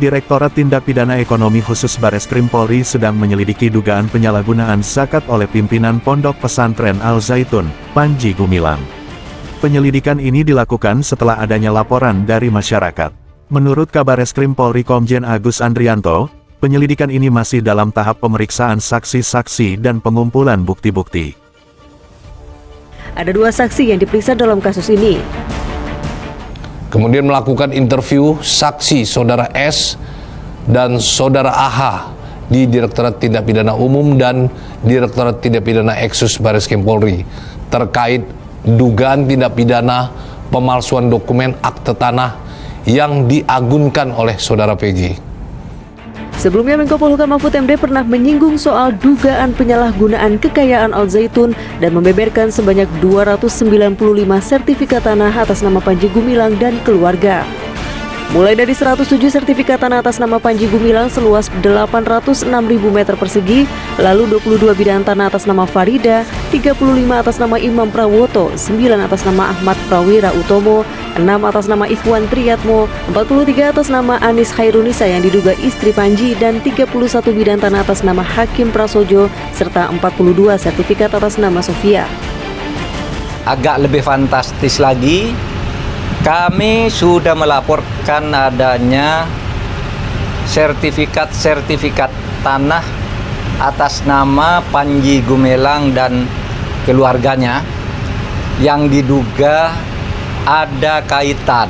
Direktorat Tindak Pidana Ekonomi Khusus Bareskrim Polri sedang menyelidiki dugaan penyalahgunaan zakat oleh pimpinan Pondok Pesantren Al Zaitun, Panji Gumilang. Penyelidikan ini dilakukan setelah adanya laporan dari masyarakat. Menurut Kabareskrim Polri Komjen Agus Andrianto, penyelidikan ini masih dalam tahap pemeriksaan saksi-saksi dan pengumpulan bukti-bukti. Ada 2 saksi yang diperiksa dalam kasus ini. Kemudian melakukan interview saksi Saudara S dan Saudara AH di Direktorat Tindak Pidana Umum dan Direktorat Tindak Pidana Eksus Bareskrim Polri terkait dugaan tindak pidana pemalsuan dokumen akte tanah yang diagunkan oleh Saudara PJ. Sebelumnya Menko Polhukam Mahfud MD pernah menyinggung soal dugaan penyalahgunaan kekayaan Al Zaitun dan membeberkan sebanyak 295 sertifikat tanah atas nama Panji Gumilang dan keluarga. Mulai dari 107 sertifikat tanah atas nama Panji Gumilang seluas 806.000 meter persegi, lalu 22 bidang tanah atas nama Farida, 35 atas nama Imam Prawoto, 9 atas nama Ahmad Prawira Utomo, 6 atas nama Ikhwan Triyatmo, 43 atas nama Anis Khairunisa yang diduga istri Panji, dan 31 bidang tanah atas nama Hakim Prasojo, serta 42 sertifikat atas nama Sofia. Agak lebih fantastis lagi, kami sudah melaporkan adanya sertifikat tanah atas nama Panji Gumilang dan keluarganya yang diduga ada kaitan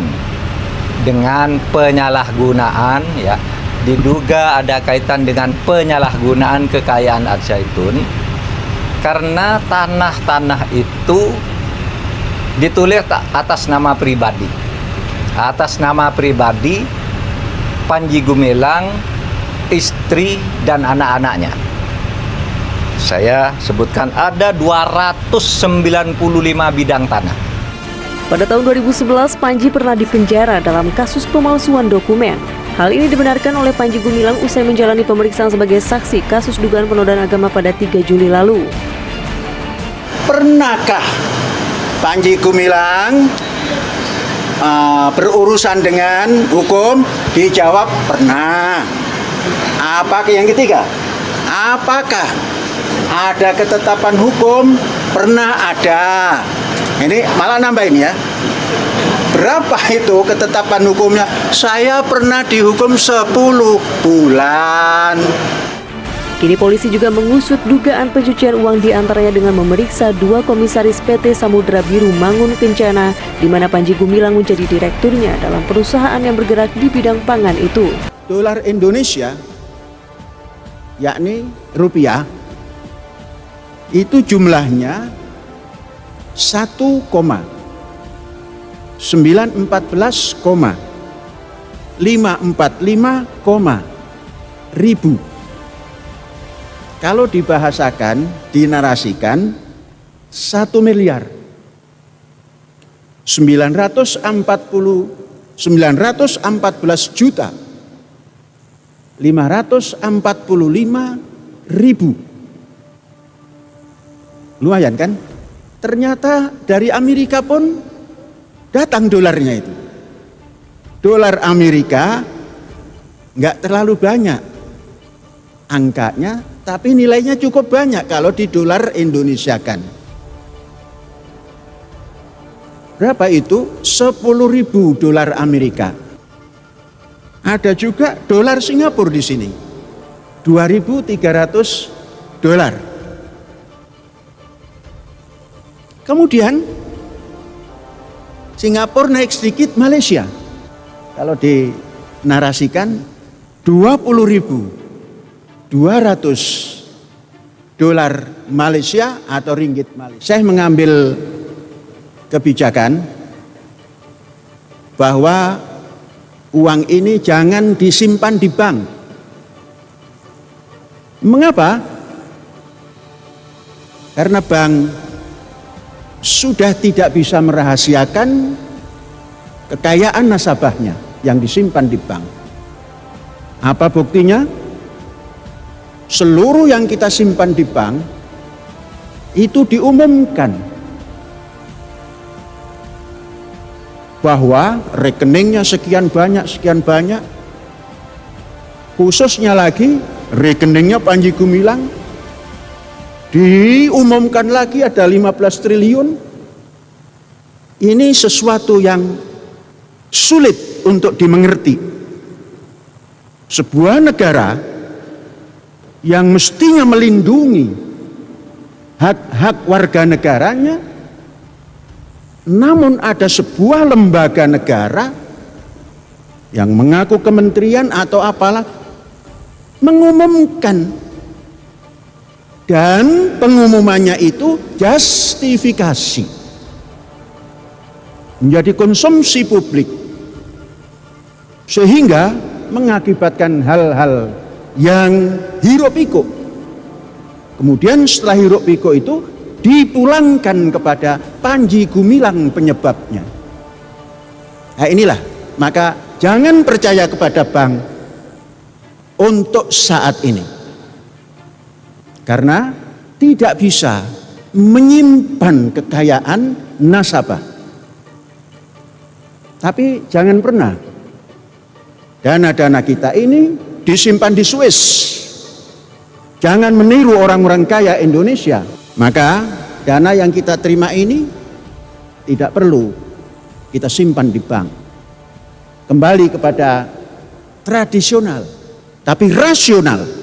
dengan penyalahgunaan, ya, diduga ada kaitan dengan penyalahgunaan kekayaan Al Zaitun, karena tanah-tanah itu ditulis atas nama pribadi. Atas nama pribadi Panji Gumilang, istri dan anak-anaknya. Saya sebutkan ada 295 bidang tanah. Pada tahun 2011, Panji pernah dipenjara dalam kasus pemalsuan dokumen. Hal ini dibenarkan oleh Panji Gumilang usai menjalani pemeriksaan sebagai saksi kasus dugaan penodaan agama pada 3 Juli lalu. Pernahkah Panji Gumilang berurusan dengan hukum? Dijawab pernah. Apa yang ketiga? Apakah ada ketetapan hukum? Pernah ada. Ini malah nambahin ya. Berapa itu ketetapan hukumnya? Saya pernah dihukum 10 bulan. Kini polisi juga mengusut dugaan pencucian uang diantaranya dengan memeriksa 2 komisaris PT Samudra Biru Mangun Kencana, di mana Panji Gumilang menjadi direkturnya dalam perusahaan yang bergerak di bidang pangan itu. Dolar Indonesia, yakni rupiah, itu jumlahnya 1,914,545, ribu. Kalau dibahasakan, dinarasikan, 1 miliar 914 juta 545.000. Lumayan kan? Ternyata dari Amerika pun datang dolarnya itu. Dolar Amerika nggak terlalu banyak angkanya, tapi nilainya cukup banyak kalau di dolar Indonesia kan. Berapa itu? 10.000 dolar Amerika. Ada juga dolar Singapura di sini. 2.300 dolar. Kemudian Singapura naik sedikit, Malaysia. Kalau dinarasikan 20.200 dolar Malaysia atau ringgit Malaysia. Saya mengambil kebijakan bahwa uang ini jangan disimpan di bank. Mengapa? Karena bank sudah tidak bisa merahasiakan kekayaan nasabahnya yang disimpan di bank. Apa buktinya? Seluruh yang kita simpan di bank itu diumumkan bahwa rekeningnya sekian banyak, khususnya lagi rekeningnya Panji Gumilang diumumkan lagi ada 15 triliun. Ini sesuatu yang sulit untuk dimengerti. Sebuah negara yang mestinya melindungi hak-hak warga negaranya, namun ada sebuah lembaga negara yang mengaku kementerian atau apalah mengumumkan, dan pengumumannya itu justifikasi menjadi konsumsi publik, sehingga mengakibatkan hal-hal yang hiruk pikuk. Kemudian setelah hiruk pikuk itu dipulangkan kepada Panji Gumilang penyebabnya. Nah inilah, maka jangan percaya kepada bank untuk saat ini, karena tidak bisa menyimpan kekayaan nasabah. Tapi jangan pernah dana-dana kita ini disimpan di Swiss. Jangan meniru orang-orang kaya Indonesia. Maka dana yang kita terima ini tidak perlu kita simpan di bank. Kembali kepada tradisional, tapi rasional.